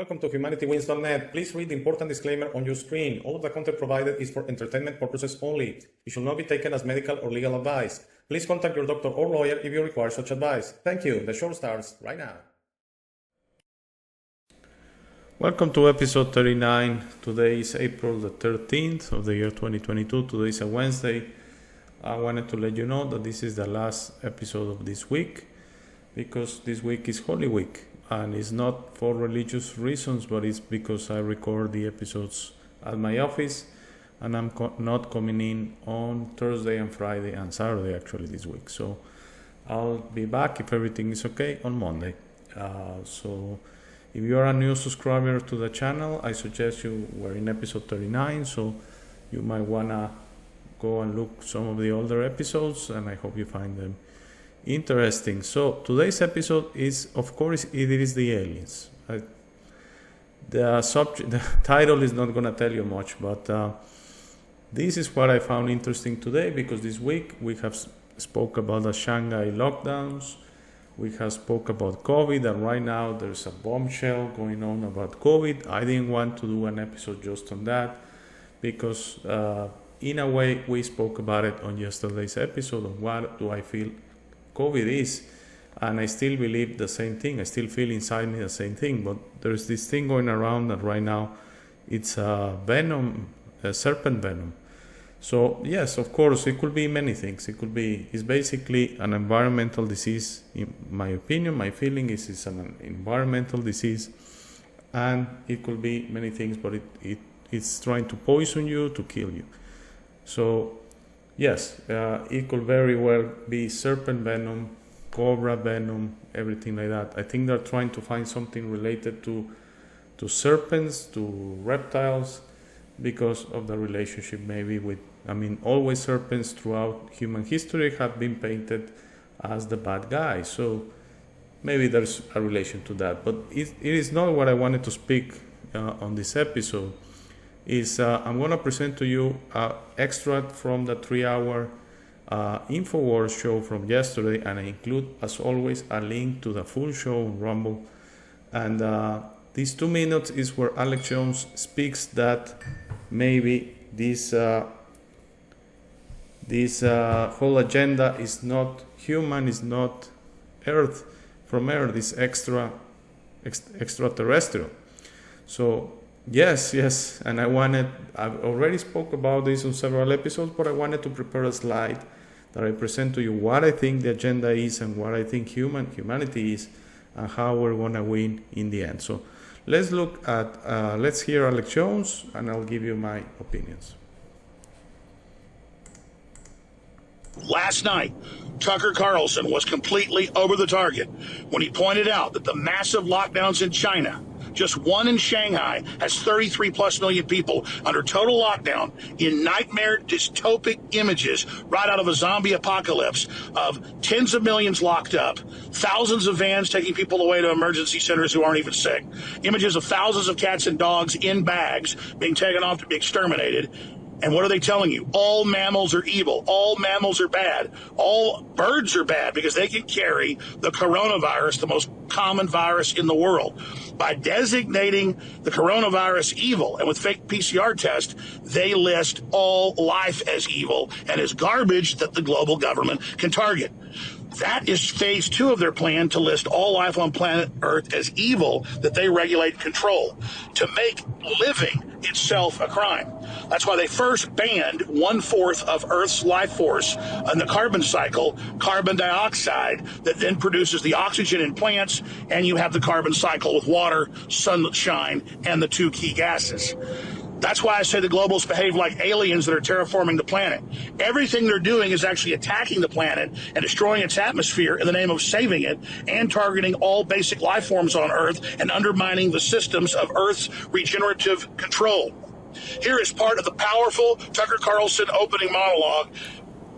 Welcome to HumanityWins.net. Please read the important disclaimer on your screen. All of the content provided is for entertainment purposes only. It should not be taken as medical or legal advice. Please contact your doctor or lawyer if you require such advice. Thank you. The show starts right now. Welcome to episode 39. Today is April the 13th of the year 2022. Today is a Wednesday. I wanted to let you know that this is the last episode of this week because this week is Holy Week. And it's not for religious reasons, but it's because I record the episodes at my office and I'm not coming in on Thursday and Friday and Saturday actually this week. So I'll be back, if everything is okay, on Monday. So if you are a new subscriber to the channel, I suggest we're in episode 39, so you might want to go and look some of the older episodes, and I hope you find them interesting. So today's episode is, of course, it is the aliens. The title is not going to tell you much, but this is what I found interesting today, because this week we have spoke about the Shanghai lockdowns, we have spoke about COVID, and right now there's a bombshell going on about COVID. I didn't want to do an episode just on that because in a way we spoke about it on yesterday's episode of what do I feel COVID is, and I still believe the same thing. I still feel inside me the same thing, but there's this thing going around that right now it's a venom, a serpent venom. So yes, of course, it could be many things. It's basically an environmental disease, in my opinion. My feeling is it's an environmental disease, and it could be many things, but it's trying to poison you, to kill you. So yes, it could very well be serpent venom, cobra venom, everything like that. I think they're trying to find something related to serpents, to reptiles, because of the relationship maybe with, always serpents throughout human history have been painted as the bad guy. So maybe there's a relation to that. But it is not what I wanted to speak on this episode. I'm going to present to you an extract from the 3-hour InfoWars show from yesterday, and I include, as always, a link to the full show on Rumble. And these 2 minutes is where Alex Jones speaks that maybe this whole agenda is not human, is not Earth, from Earth, is extraterrestrial. So Yes, and I've already spoke about this on several episodes, but I wanted to prepare a slide that I present to you what I think the agenda is and what I think humanity is, and how we're going to win in the end. So let's let's hear Alex Jones, and I'll give you my opinions. Last night, Tucker Carlson was completely over the target when he pointed out that the massive lockdowns in China, just one in Shanghai, has 33 plus million people under total lockdown in nightmare dystopic images right out of a zombie apocalypse of tens of millions locked up, thousands of vans taking people away to emergency centers who aren't even sick, images of thousands of cats and dogs in bags being taken off to be exterminated. And what are they telling you? All mammals are evil. All mammals are bad. All birds are bad because they can carry the coronavirus, the most common virus in the world. By designating the coronavirus evil and with fake PCR tests, they list all life as evil and as garbage that the global government can target. That is phase 2 of their plan to list all life on planet Earth as evil that they regulate and control, to make living itself a crime. That's why they first banned 1/4 of Earth's life force in the carbon cycle, carbon dioxide, that then produces the oxygen in plants, and you have the carbon cycle with water, sunshine, and the 2 key gases. That's why I say the globalists behave like aliens that are terraforming the planet. Everything they're doing is actually attacking the planet and destroying its atmosphere in the name of saving it, and targeting all basic life forms on Earth and undermining the systems of Earth's regenerative control. Here is part of the powerful Tucker Carlson opening monologue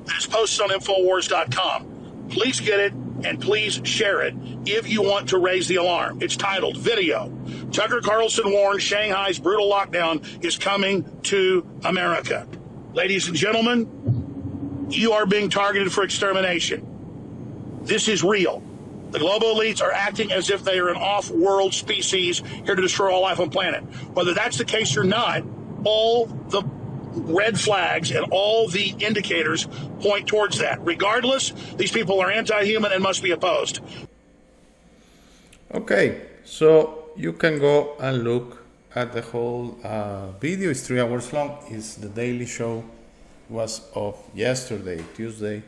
that is posted on Infowars.com. Please get it and please share it if you want to raise the alarm. It's titled Video. Tucker Carlson warns Shanghai's brutal lockdown is coming to America. Ladies and gentlemen, you are being targeted for extermination. This is real. The global elites are acting as if they are an off-world species here to destroy all life on the planet. Whether that's the case or not, all the red flags and all the indicators point towards that. Regardless, these people are anti-human and must be opposed. Okay, so you can go and look at the whole video. It's 3 hours long. It's the daily show. Was of yesterday, Tuesday,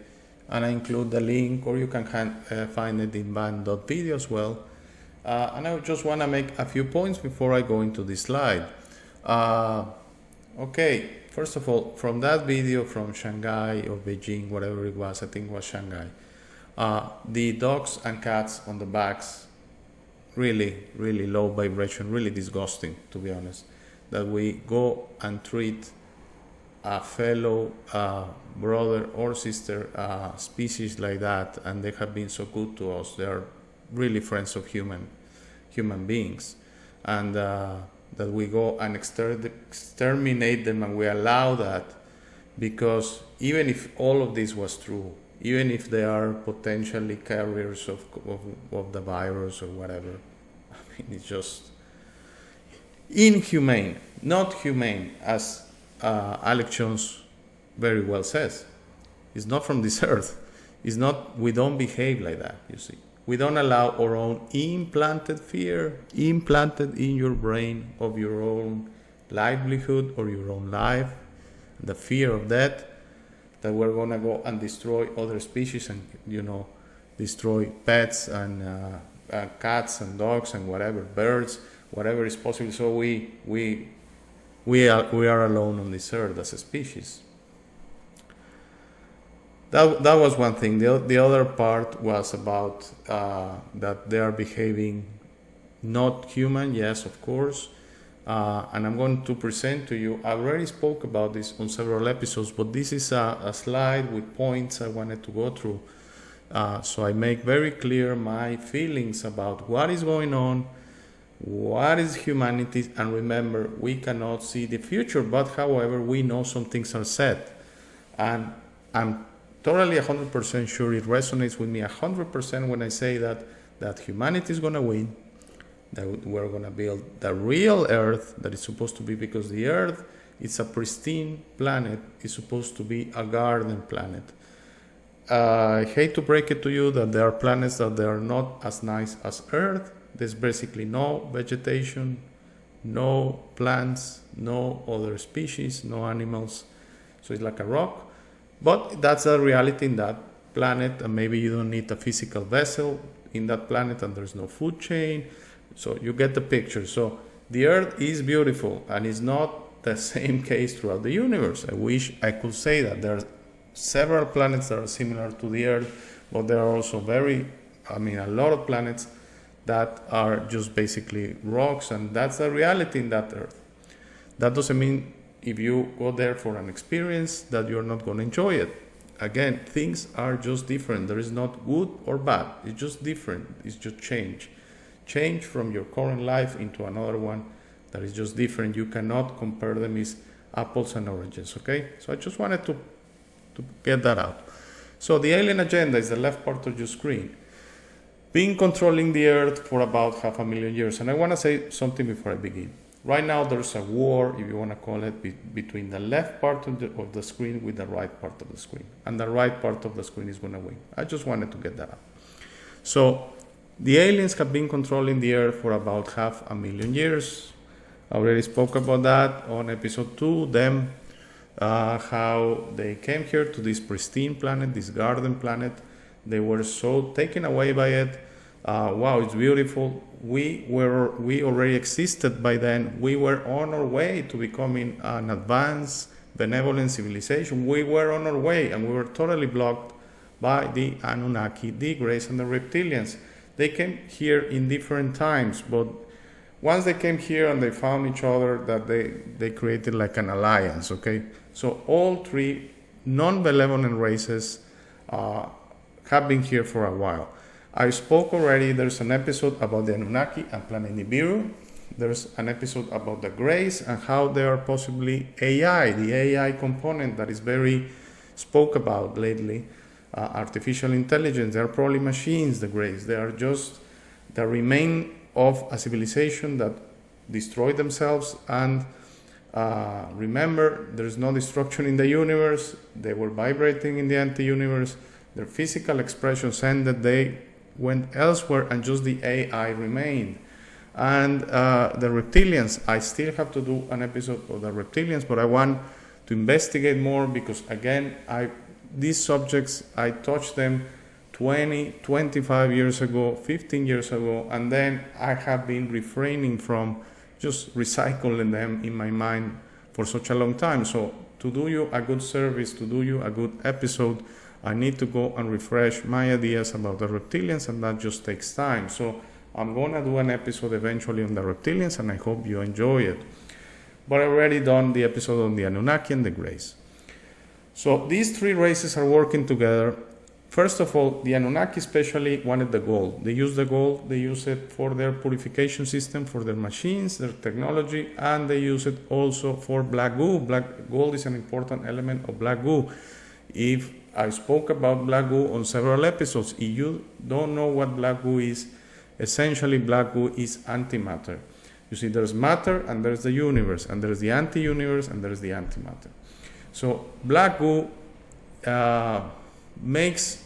and I include the link, or you can find it in band.video as well. And I just want to make a few points before I go into this slide. Okay, first of all, from that video from Shanghai or Beijing, whatever it was, I think it was Shanghai, the dogs and cats on the backs, really, really low vibration, really disgusting, to be honest, that we go and treat a fellow brother or sister species like that, and they have been so good to us. They are really friends of human beings, and that we go and exterminate them, and we allow that, because even if all of this was true, even if they are potentially carriers of the virus or whatever, I mean, it's just inhumane, not humane, as Alex Jones very well says. It's not from this earth. It's not. We don't behave like that, you see. We don't allow our own implanted fear, implanted in your brain, of your own livelihood or your own life, the fear of death, that we're going to go and destroy other species and, destroy pets and cats and dogs and whatever, birds, whatever is possible. So we are alone on this earth as a species. That was one thing. The other part was about that they are behaving not human. Yes, of course. And I'm going to present to you. I already spoke about this on several episodes, but this is a slide with points I wanted to go through. So I make very clear my feelings about what is going on, what is humanity, and remember, we cannot see the future, but however, we know some things are set. And I'm totally 100% sure it resonates with me 100% when I say that humanity is going to win, that we're going to build the real Earth that is supposed to be, because the Earth is a pristine planet, it's supposed to be a garden planet. I hate to break it to you that there are planets that they are not as nice as Earth. There's basically no vegetation, no plants, no other species, no animals. So it's like a rock. But that's a reality in that planet, and maybe you don't need a physical vessel in that planet, and there's no food chain. So you get the picture. So the Earth is beautiful, and it's not the same case throughout the universe. I wish I could say that. There are several planets that are similar to the Earth, but there are also a lot of planets that are just basically rocks, and that's the reality in that Earth. That doesn't mean if you go there for an experience that you're not going to enjoy it. Again, things are just different. There is not good or bad. It's just different. It's just change. Change from your current life into another one that is just different. You cannot compare them as apples and oranges, okay? So I just wanted to get that out. So the alien agenda is the left part of your screen. Been controlling the Earth for about 500,000 years. And I want to say something before I begin. Right now there's a war, if you want to call it, between the left part of the screen with the right part of the screen. And the right part of the screen is going to win. I just wanted to get that out. So the aliens have been controlling the Earth for about 500,000 years. I already spoke about that on episode 2, how they came here to this pristine planet, this garden planet. They were so taken away by it. Wow, it's beautiful. We already existed by then. We were on our way to becoming an advanced, benevolent civilization. We were on our way, and we were totally blocked by the Anunnaki, the Greys, and the reptilians. They came here in different times, but once they came here and they found each other, that they created like an alliance, okay? So all three non-benevolent races have been here for a while. I spoke already, there's an episode about the Anunnaki and Planet Nibiru. There's an episode about the Greys and how they are possibly AI, the AI component that is very spoke about lately. artificial intelligence. They are probably machines, the Greys. They are just the remain of a civilization that destroyed themselves. And remember, there is no destruction in the universe. They were vibrating in the anti-universe. Their physical expressions ended. They went elsewhere, and just the AI remained. And the reptilians, I still have to do an episode of the reptilians, but I want to investigate more because, again, these subjects, I touched them 20, 25 years ago, 15 years ago, and then I have been refraining from just recycling them in my mind for such a long time. So to do you a good service, to do you a good episode, I need to go and refresh my ideas about the reptilians, and that just takes time. So I'm going to do an episode eventually on the reptilians, and I hope you enjoy it. But I already done the episode on the Anunnaki and the Greys. So these three races are working together. First of all, the Anunnaki especially wanted the gold. They use the gold, they use it for their purification system, for their machines, their technology, and they use it also for black goo. Black gold is an important element of black goo. If I spoke about black goo on several episodes, if you don't know what black goo is, essentially black goo is antimatter. You see, there's matter and there's the universe, and there's the anti-universe and there's the antimatter. So black goo makes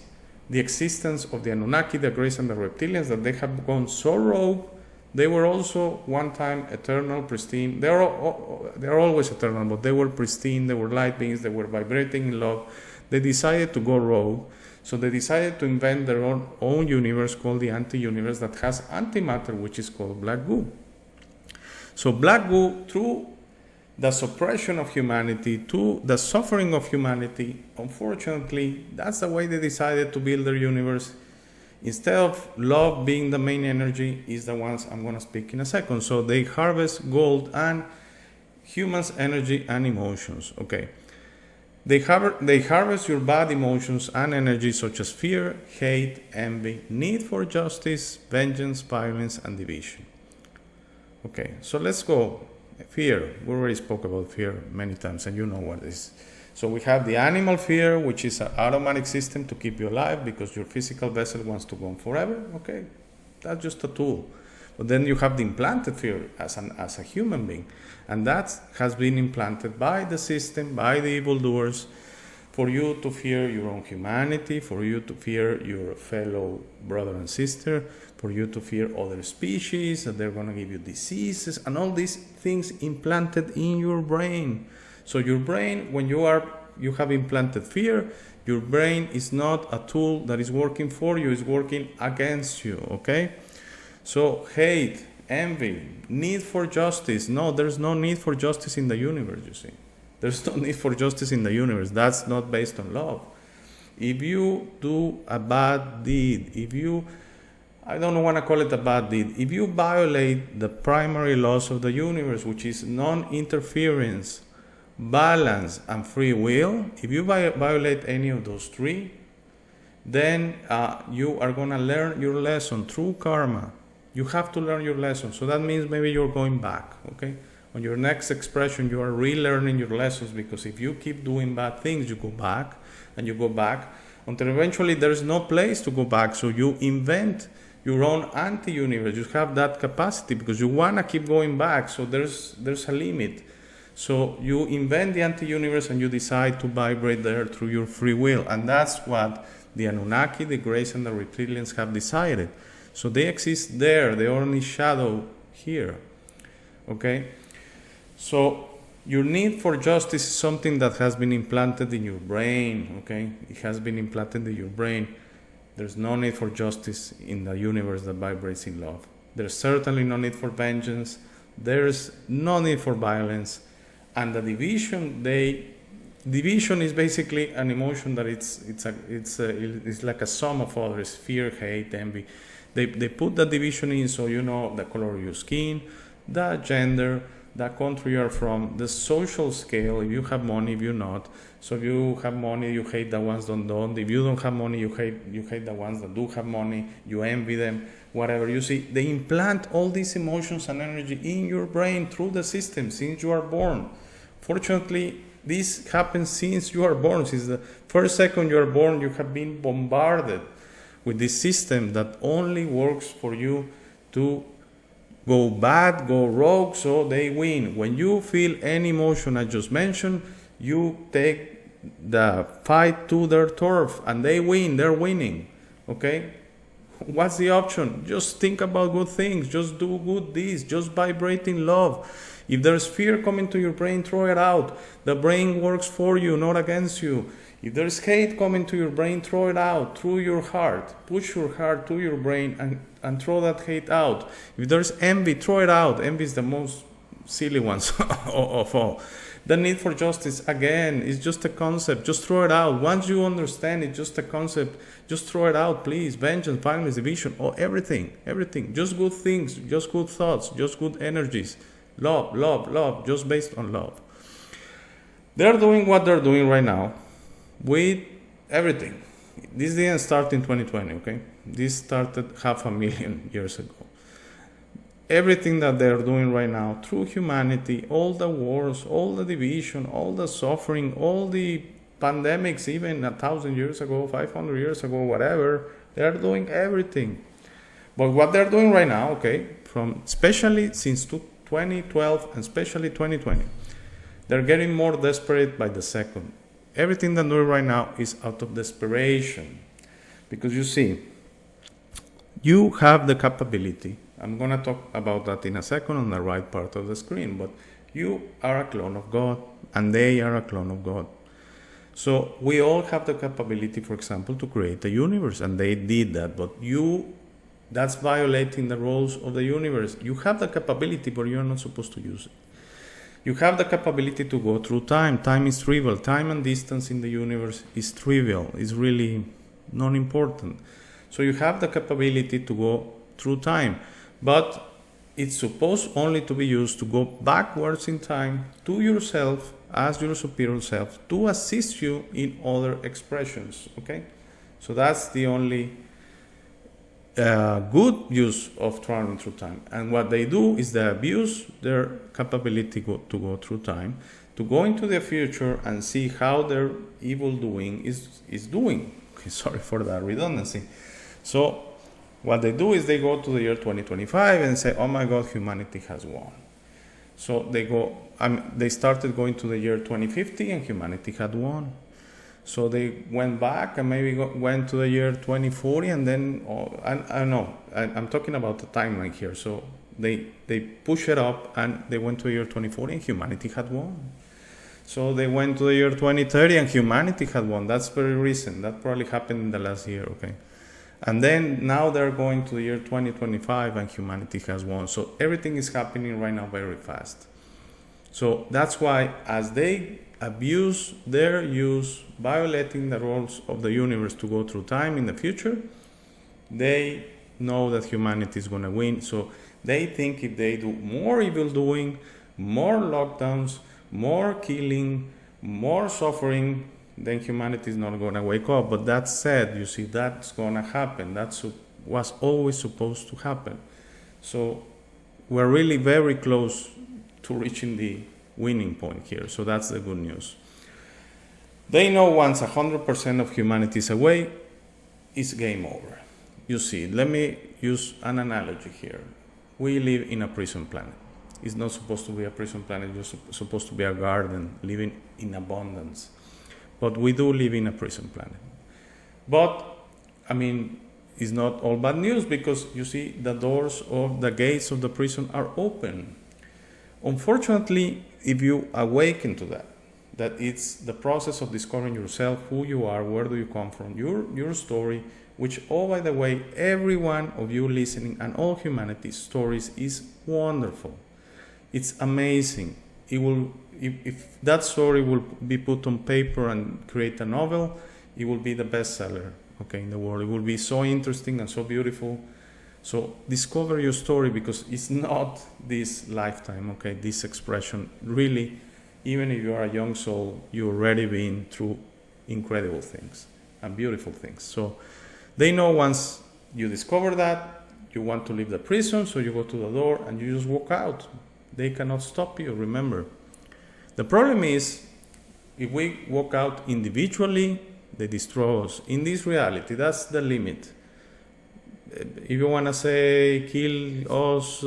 the existence of the Anunnaki, the Greys, and the reptilians, that they have gone so rogue. They were also one time eternal, pristine. They are always eternal, but they were pristine, they were light beings, they were vibrating in love. They decided to go rogue, so they decided to invent their own universe called the anti-universe that has antimatter, which is called black goo. So black goo, through the suppression of humanity, to the suffering of humanity, unfortunately, that's the way they decided to build their universe. Instead of love being the main energy, is the ones I'm going to speak in a second. So they harvest gold and humans' energy and emotions. Okay. They harvest your bad emotions and energy such as fear, hate, envy, need for justice, vengeance, violence, and division. Okay, so let's go. Fear. We already spoke about fear many times, and you know what it is. So we have the animal fear, which is an automatic system to keep you alive because your physical vessel wants to go on forever. Okay, that's just a tool. But then you have the implanted fear as a human being, and that has been implanted by the system, by the evildoers, for you to fear your own humanity, for you to fear your fellow brother and sister, for you to fear other species, that they're going to give you diseases, and all these things implanted in your brain. So your brain, when you have implanted fear, your brain is not a tool that is working for you, it's working against you, okay? So hate, envy, need for justice. No, there's no need for justice in the universe, you see. There's no need for justice in the universe. That's not based on love. If you do a bad deed, I don't want to call it a bad deed, if you violate the primary laws of the universe, which is non-interference, balance, and free will, if you violate any of those three, then you are going to learn your lesson through karma. You have to learn your lesson. So that means maybe you're going back, okay? On your next expression, you are relearning your lessons, because if you keep doing bad things, you go back and you go back until eventually there's no place to go back. So you invent your own anti-universe. You have that capacity because you want to keep going back. So there's a limit. So you invent the anti-universe and you decide to vibrate there through your free will. And that's what the Anunnaki, the Greys, and the reptilians have decided. So they exist there. They only shadow here. Okay? So your need for justice is something that has been implanted in your brain. Okay? It has been implanted in your brain. There's no need for justice in the universe that vibrates in love. There's certainly no need for vengeance. There's no need for violence. And the division is basically an emotion that it's like a sum of others: fear, hate, envy. They put the division in, so you know the color of your skin, the gender, the country you are from, the social scale, if you have money, if you not. So if you have money, you hate the ones that don't. If you don't have money, you hate the ones that do have money. You envy them, whatever. You see, they implant all these emotions and energy in your brain through the system since you are born. Fortunately, This happens since you are born. Since the first second you are born, you have been bombarded with this system that only works for you to go bad, go rogue, so they win. When you feel any emotion I just mentioned, you take the fight to their turf and they win, they're winning. Okay? What's the option? Just think about good things, just do good deeds, just vibrate in love. If there's fear coming to your brain, throw it out. The brain works for you, not against you. If there's hate coming to your brain, throw it out through your heart. Push your heart to your brain and throw that hate out. If there's envy, throw it out. Envy is the most silly ones of all. The need for justice, again, is just a concept. Just throw it out. Once you understand it's just a concept, just throw it out, please. Vengeance, violence, division, everything. Just good things, just good thoughts, just good energies. Love, just based on love. They're doing what they're doing right now with everything. This didn't start in 2020, okay? This started 500,000 years ago. Everything that they're doing right now through humanity, all the wars, all the division, all the suffering, all the pandemics, even 1,000 years ago, 500 years ago, whatever, they're doing everything. But what they're doing right now, okay, from especially since 2012 and especially 2020, they're getting more desperate by the second. Everything they're doing right now is out of desperation. Because you see, you have the capability. I'm going to talk about that in a second on the right part of the screen. But you are a clone of God, and they are a clone of God. So we all have the capability, for example, to create a universe, and they did that. But that's violating the rules of the universe. You have the capability, but you're not supposed to use it. You have the capability to go through time. Time is trivial. Time and distance in the universe is trivial. It's really non-important. So you have the capability to go through time. But it's supposed only to be used to go backwards in time to yourself as your superior self to assist you in other expressions. Okay? So that's the only good use of traveling through time. And what they do is they abuse their capability to go through time, to go into the future and see how their evil doing is doing. Okay, sorry for that redundancy. So what they do is they go to the year 2025 and say, oh my God, humanity has won. So they started going to the year 2050 and humanity had won. So they went back and maybe went to the year 2040 and then, I don't know, I'm talking about the timeline here. So they push it up and they went to the year 2040 and humanity had won. So they went to the year 2030 and humanity had won. That's very recent. That probably happened in the last year, okay? And then now they're going to the year 2025 and humanity has won. So everything is happening right now very fast. So that's why as they abuse their use, violating the rules of the universe to go through time in the future, they know that humanity is going to win. So they think if they do more evil doing, more lockdowns, more killing, more suffering, then humanity is not going to wake up. But that said, you see, that's going to happen. That was always supposed to happen. So we're really very close to reaching the winning point here. So that's the good news. They know once 100% of humanity is away, it's game over. You see, let me use an analogy here. We live in a prison planet. It's not supposed to be a prison planet. It's supposed to be a garden, living in abundance. But we do live in a prison planet. But, I mean, it's not all bad news because, you see, the doors or the gates of the prison are open. Unfortunately, if you awaken to that it's the process of discovering yourself, who you are, where do you come from, your story, which, oh, by the way, every one of you listening and all humanity's stories is wonderful. It's amazing. It will, if that story will be put on paper and create a novel, it will be the bestseller, okay, in the world. It will be so interesting and so beautiful. So discover your story because it's not this lifetime, okay, this expression. Really, even if you are a young soul, you've already been through incredible things and beautiful things. So they know once you discover that, you want to leave the prison, so you go to the door and you just walk out. They cannot stop you, remember. The problem is If we walk out individually, they destroy us. In this reality, that's the limit. If you want to say kill us,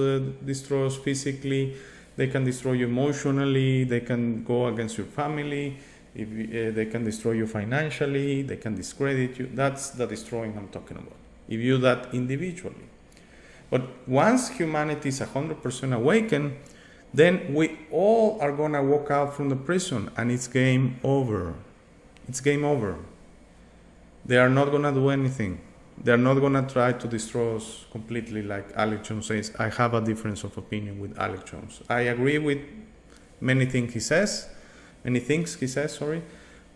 destroy us physically, they can destroy you emotionally, they can go against your family, they can destroy you financially, they can discredit you. That's the destroying I'm talking about. If you do that individually. But once humanity is 100% awakened, then we all are going to walk out from the prison and it's game over. It's game over. They are not going to do anything. They are not going to try to destroy us completely like Alex Jones says. I have a difference of opinion with Alex Jones. I agree with many things he says,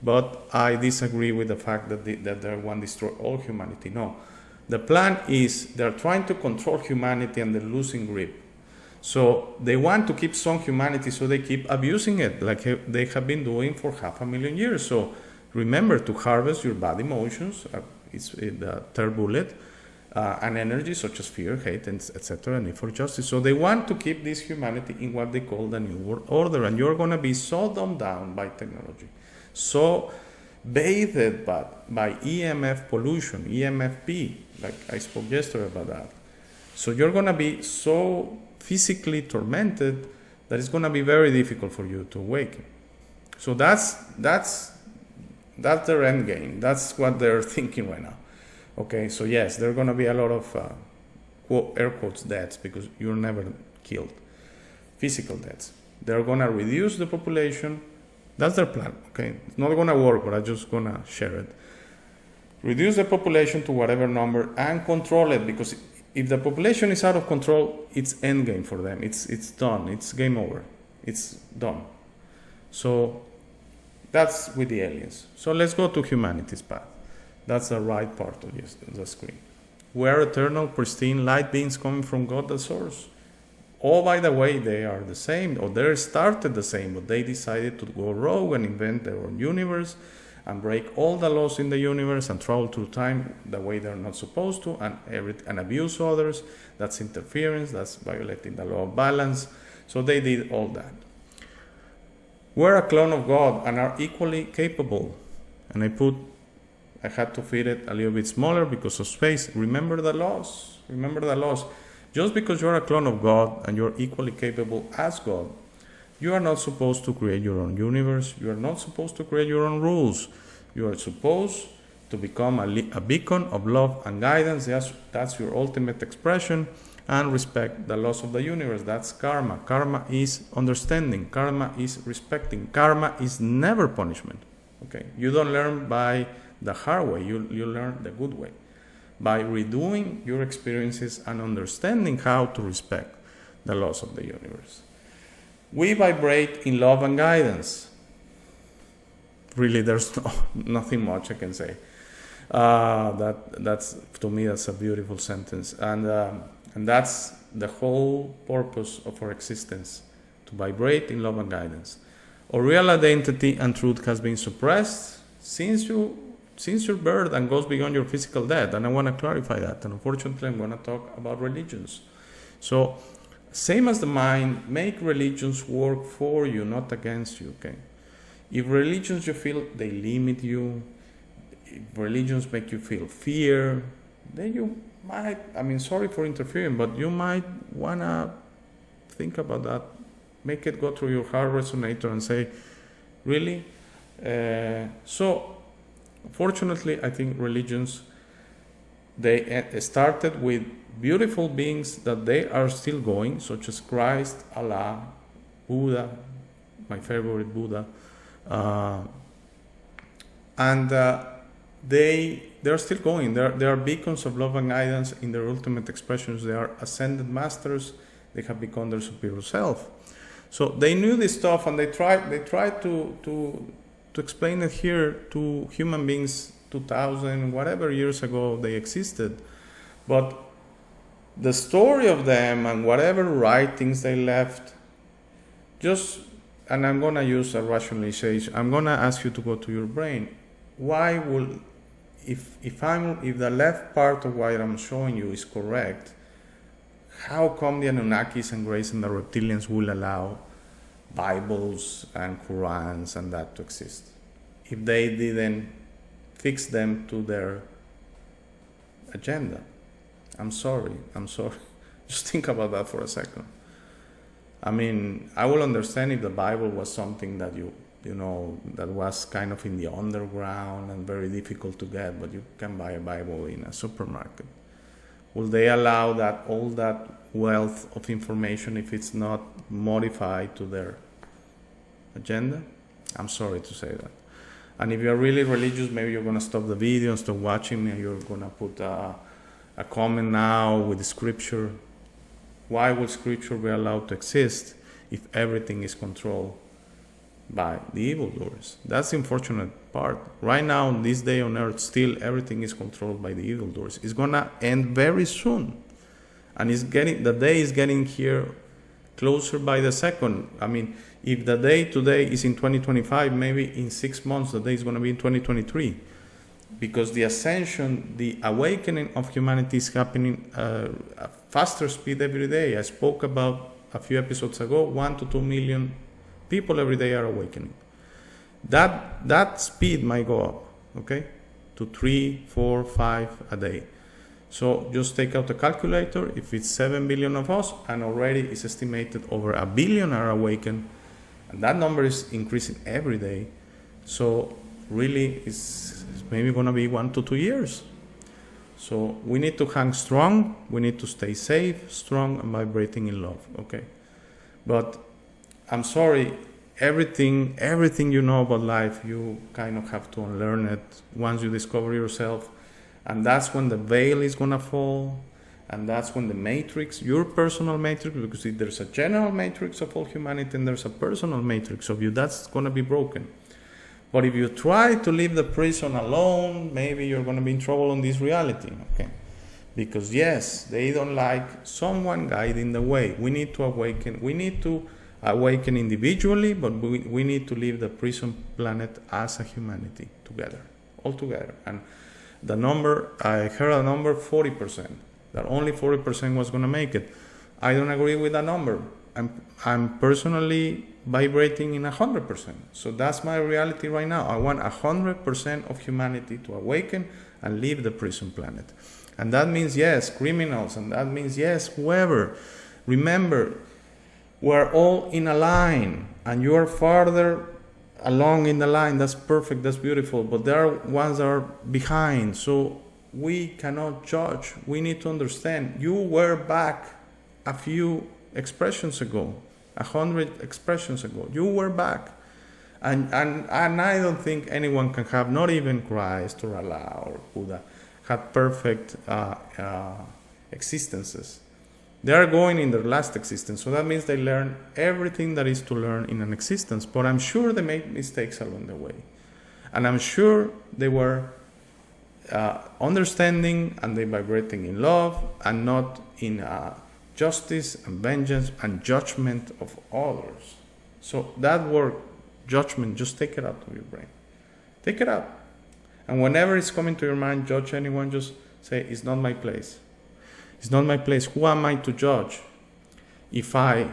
but I disagree with the fact that they want to destroy all humanity. No. The plan is they're trying to control humanity and they're losing grip. So they want to keep some humanity, so they keep abusing it like they have been doing for 500,000 years. So remember to harvest your bad emotions, it's the third bullet, and energy such as fear, hate, etc., and need for justice. So they want to keep this humanity in what they call the New World Order, and you're going to be so dumbed down by technology, so bathed by EMF pollution, EMFP, like I spoke yesterday about that. So you're going to be so physically tormented that it's going to be very difficult for you to awaken. So that's their end game. That's what they're thinking right now. Okay, so yes, there are going to be a lot of air quotes deaths because you're never killed. Physical deaths. They're going to reduce the population. That's their plan. Okay, it's not going to work, but I'm just going to share it. Reduce the population to whatever number and control it, because if the population is out of control, it's end game for them. It's done. It's game over. It's done. So that's with the aliens. So let's go to humanity's path. That's the right part of the screen. We are eternal, pristine light beings coming from God the source. Oh, by the way, they are the same, or they started the same, but they decided to go rogue and invent their own universe and break all the laws in the universe and travel through time the way they're not supposed to, and abuse others. That's interference. That's violating the law of balance. So they did all that. We're a clone of God and are equally capable. And I had to fit it a little bit smaller because of space. Remember the laws. Remember the laws. Just because you're a clone of God and you're equally capable as God, you are not supposed to create your own universe. You are not supposed to create your own rules. You are supposed to become a beacon of love and guidance. That's your ultimate expression. And respect the laws of the universe. That's karma. Karma is understanding. Karma is respecting. Karma is never punishment. Okay, you don't learn by the hard way. You learn the good way. By redoing your experiences and understanding how to respect the laws of the universe. We vibrate in love and guidance. Really, there's nothing much I can say. That's to me, that's a beautiful sentence, and that's the whole purpose of our existence: to vibrate in love and guidance. Our real identity and truth has been suppressed since your birth and goes beyond your physical death. And I want to clarify that. And unfortunately, I'm going to talk about religions. So, same as the mind, make religions work for you, not against you, okay? If religions you feel they limit you, if religions make you feel fear, then you might, sorry for interfering, but you might want to think about that. Make it go through your heart resonator and say, really? So, fortunately, I think religions, they started with beautiful beings that they are still going, such as Christ, Allah, Buddha, my favorite Buddha, and they're still going. They are beacons of love and guidance in their ultimate expressions. They are ascended masters. They have become their superior self. So they knew this stuff, and they tried to explain it here to human beings 2,000 whatever years ago they existed. But the story of them and whatever writings they left, and I'm going to use a rationalization. I'm going to ask you to go to your brain. Why will, if the left part of what I'm showing you is correct, how come the Anunnakis and Greys and the reptilians will allow Bibles and Qurans and that to exist. If they didn't fix them to their agenda. I'm sorry. Just think about that for a second. I mean, I will understand if the Bible was something that that was kind of in the underground and very difficult to get, but you can buy a Bible in a supermarket. Will they allow that all that wealth of information if it's not modified to their agenda? I'm sorry to say that. And if you're really religious, maybe you're going to stop the video and stop watching me, and you're going to put a comment now with the scripture. Why would scripture be allowed to exist if everything is controlled by the evildoers? That's the unfortunate part. Right now, on this day on earth, still everything is controlled by the evildoers. It's going to end very soon. And the day is getting here closer by the second. I mean, if the day today is in 2025, maybe in 6 months, the day is going to be in 2023. Because the ascension, the awakening of humanity is happening at faster speed every day. I spoke about a few episodes ago, 1 to 2 million people every day are awakening. That speed might go up, okay, to 3, 4, 5 a day. So just take out the calculator. If it's 7 billion of us, and already it's estimated over 1 billion are awakened, and that number is increasing every day. So really, it's maybe going to be 1 to 2 years. So we need to hang strong. We need to stay safe, strong, and vibrating in love. Okay, but I'm sorry. Everything you know about life, you kind of have to unlearn it once you discover yourself. And that's when the veil is going to fall. And that's when the matrix, your personal matrix, because if there's a general matrix of all humanity and there's a personal matrix of you, that's going to be broken. But if you try to leave the prison alone, maybe you're going to be in trouble on this reality. Okay? Because yes, they don't like someone guiding the way. We need to awaken. We need to awaken individually, but we need to leave the prison planet as a humanity together, all together. And the number, I heard a number 40%, that only 40% was going to make it. I don't agree with that number. I'm personally vibrating in 100%. So that's my reality right now. I want 100% of humanity to awaken and leave the prison planet. And that means, yes, criminals, and that means, yes, whoever. Remember, we're all in a line, and you are farther along in the line. That's perfect, that's beautiful, but there are ones that are behind, so we cannot judge. We need to understand. You were back a few expressions ago, 100 expressions ago. You were back, and I don't think anyone can have, not even Christ or Allah or Buddha, had perfect existences. They are going in their last existence, so that means they learn everything that is to learn in an existence. But I'm sure they made mistakes along the way, and I'm sure they were understanding and they vibrating in love and not in justice and vengeance and judgment of others. So that word, judgment, just take it out of your brain. Take it out, and whenever it's coming to your mind, judge anyone, just say, "It's not my place. It's not my place. Who am I to judge if I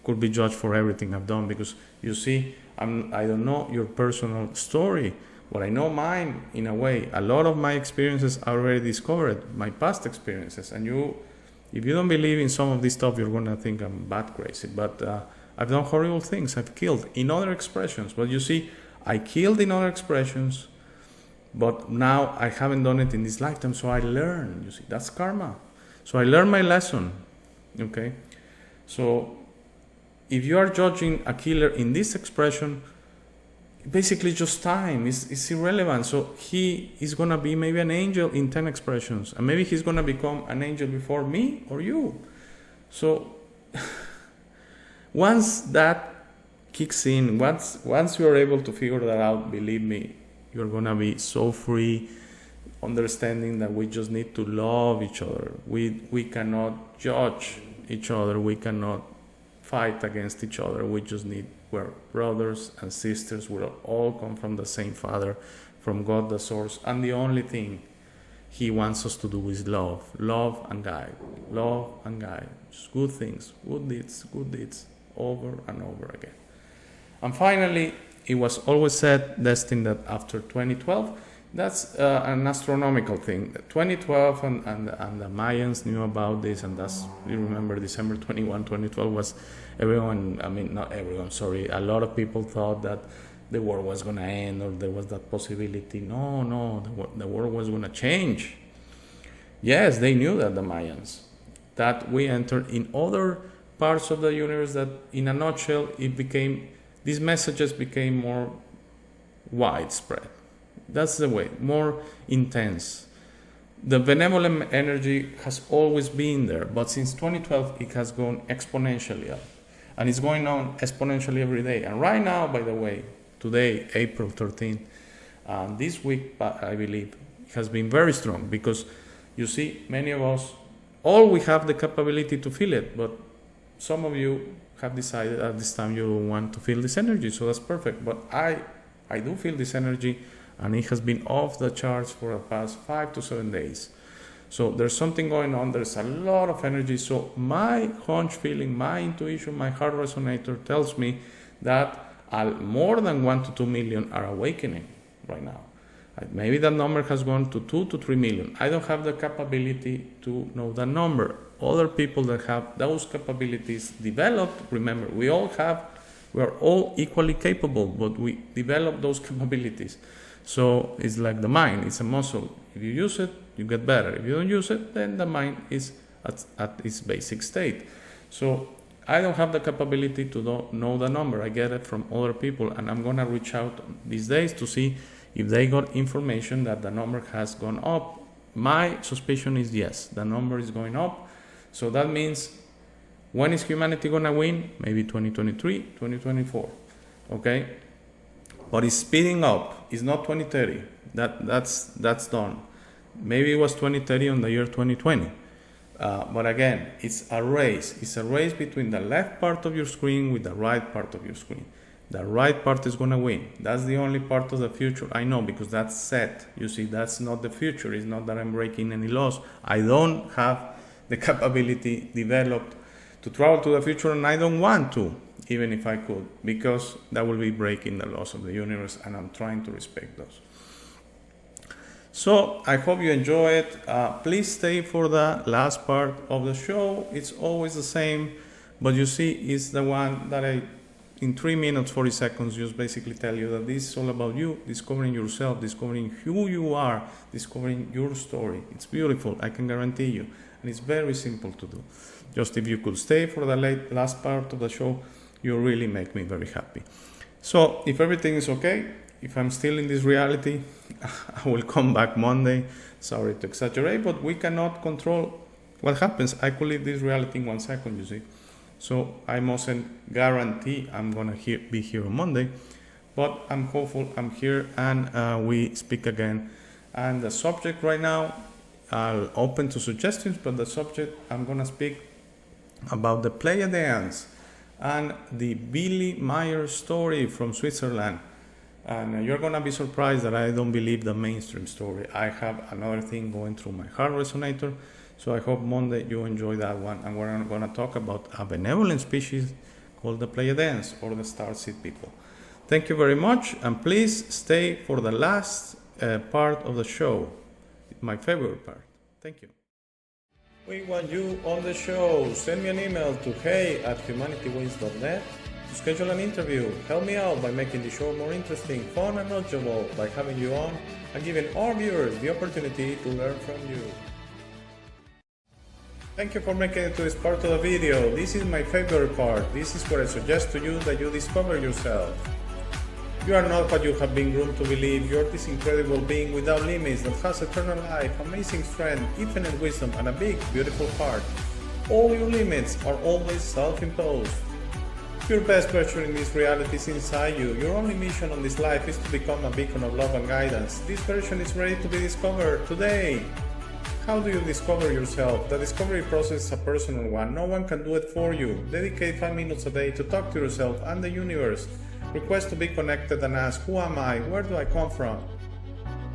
could be judged for everything I've done?" Because you see, I don't know your personal story, but I know mine in a way. A lot of my experiences I already discovered, my past experiences. And if you don't believe in some of this stuff, you're going to think I'm bat crazy. But I've done horrible things. I've killed in other expressions. But you see, I killed in other expressions. But now I haven't done it in this lifetime, so I learn. You see, that's karma. So I learned my lesson. Okay? So if you are judging a killer in this expression, basically just time. It's irrelevant. So he is going to be maybe an angel in 10 expressions. And maybe he's going to become an angel before me or you. So once that kicks in, once you are able to figure that out, believe me, you're going to be so free, understanding that we just need to love each other. We cannot judge each other. We cannot fight against each other. We're brothers and sisters. We all come from the same Father, from God the Source. And the only thing He wants us to do is love. Love and guide. Love and guide. Just good things, good deeds, over and over again. And finally, it was always said, destined, that after 2012, that's an astronomical thing. 2012 and the Mayans knew about this, and that's, you remember, December 21, 2012 was a lot of people thought that the war was going to end, or there was that possibility. No, the world was going to change. Yes, they knew that, the Mayans, that we entered in other parts of the universe, that in a nutshell, these messages became more widespread. That's the way, more intense. The benevolent energy has always been there, but since 2012, it has gone exponentially up. And it's going on exponentially every day. And right now, by the way, today, April 13th, this week, I believe, has been very strong, because you see, many of us, all we have the capability to feel it, but some of you have decided at this time you want to feel this energy, so that's perfect. But I do feel this energy, and it has been off the charts for the past 5 to 7 days. So there's something going on, there's a lot of energy. So my hunch feeling, my intuition, my heart resonator tells me that more than 1 to 2 million are awakening right now. Maybe that number has gone to 2 to 3 million. I don't have the capability to know the number. Other people that have those capabilities developed, remember, we are all equally capable, but we develop those capabilities. So it's like the mind, it's a muscle. If you use it, you get better. If you don't use it, then the mind is at its basic state. So I don't have the capability to know the number. I get it from other people, and I'm going to reach out these days to see if they got information that the number has gone up. My suspicion is yes, the number is going up. So that means, when is humanity going to win? Maybe 2023, 2024. Okay? But it's speeding up. It's not 2030. That's done. Maybe it was 2030 on the year 2020. But again, it's a race. It's a race between the left part of your screen with the right part of your screen. The right part is going to win. That's the only part of the future I know, because that's set. You see, that's not the future. It's not that I'm breaking any laws. I don't have the capability developed to travel to the future, and I don't want to, even if I could, because that will be breaking the laws of the universe, and I'm trying to respect those. So I hope you enjoy it. Please stay for the last part of the show. It's always the same, but you see, it's the one that I, in 3 minutes, 40 seconds, just basically tell you that this is all about you, discovering yourself, discovering who you are, discovering your story. It's beautiful, I can guarantee you. And it's very simple to do. Just if you could stay for the last part of the show, you really make me very happy. So if everything is okay, if I'm still in this reality, I will come back Monday. Sorry to exaggerate, but we cannot control what happens. I could leave this reality in 1 second, you see. So I mustn't guarantee I'm going to be here on Monday, but I'm hopeful I'm here, and we speak again. And the subject right now, I'll open to suggestions, but the subject I'm going to speak about the Pleiadians and the Billy Meier story from Switzerland. And you're going to be surprised that I don't believe the mainstream story. I have another thing going through my heart resonator. So I hope Monday you enjoy that one. And we're going to talk about a benevolent species called the Pleiadians, or the starseed people. Thank you very much. And please stay for the last part of the show. My favorite part. Thank you. We want you on the show. Send me an email to hey@humanitywins.net to schedule an interview. Help me out by making the show more interesting, fun, and knowledgeable by having you on and giving our viewers the opportunity to learn from you. Thank you for making it to this part of the video. This is my favorite part. This is where I suggest to you that you discover yourself. You are not what you have been groomed to believe. You are this incredible being without limits that has eternal life, amazing strength, infinite wisdom, and a big, beautiful heart. All your limits are always self-imposed. Your best version in this reality is inside you. Your only mission on this life is to become a beacon of love and guidance. This version is ready to be discovered today. How do you discover yourself? The discovery process is a personal one. No one can do it for you. Dedicate 5 minutes a day to talk to yourself and the universe. Request to be connected and ask, who am I? Where do I come from?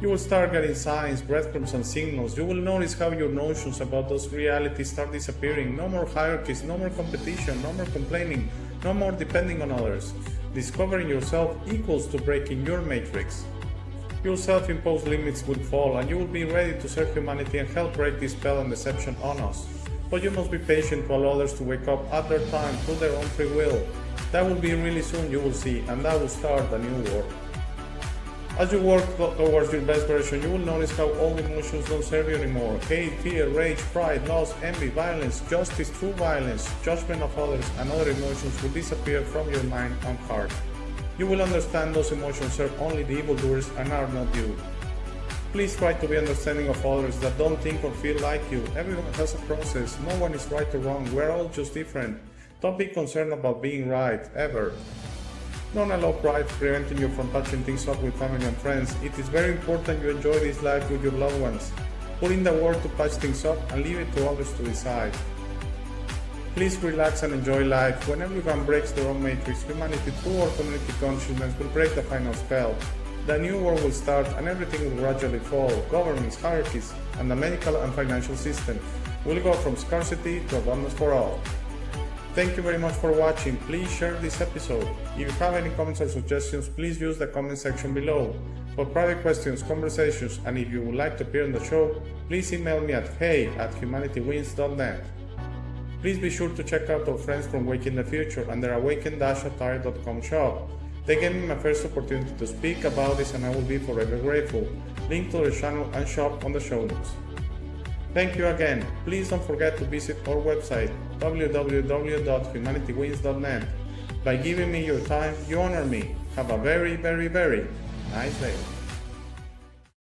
You will start getting signs, breadcrumbs, and signals. You will notice how your notions about those realities start disappearing. No more hierarchies, no more competition, no more complaining, No more depending on others. Discovering yourself equals to breaking your matrix. Your self-imposed limits will fall and you will be ready to serve humanity and help break this spell and deception on us. But you must be patient to allow others to wake up at their time through their own free will. That will be really soon, you will see, and that will start a new war. As you work towards your best version, you will notice how old emotions don't serve you anymore. Hate, fear, rage, pride, loss, envy, violence, justice, true violence, judgment of others, and other emotions will disappear from your mind and heart. You will understand those emotions serve only the evildoers and are not you. Please try to be understanding of others that don't think or feel like you. Everyone has a process. No one is right or wrong. We're all just different. Don't be concerned about being right, ever. Don't allow pride preventing you from patching things up with family and friends. It is very important you enjoy this life with your loved ones. Put in the work to patch things up and leave it to others to decide. Please relax and enjoy life. When everyone breaks their own matrix, humanity through our community consciousness will break the final spell. The new world will start and everything will gradually fall. Governments, hierarchies, and the medical and financial system will go from scarcity to abundance for all. Thank you very much for watching. Please share this episode. If you have any comments or suggestions, please use the comment section below. For private questions, conversations, and if you would like to appear on the show, please email me at hey@humanitywins.net. Please be sure to check out our friends from Waking the Future and their awaken-attire.com shop. They gave me my first opportunity to speak about this and I will be forever grateful. Link to their channel and shop on the show notes. Thank you again. Please don't forget to visit our website www.humanitywins.net. By giving me your time, you honor me. Have a very, very, very nice day.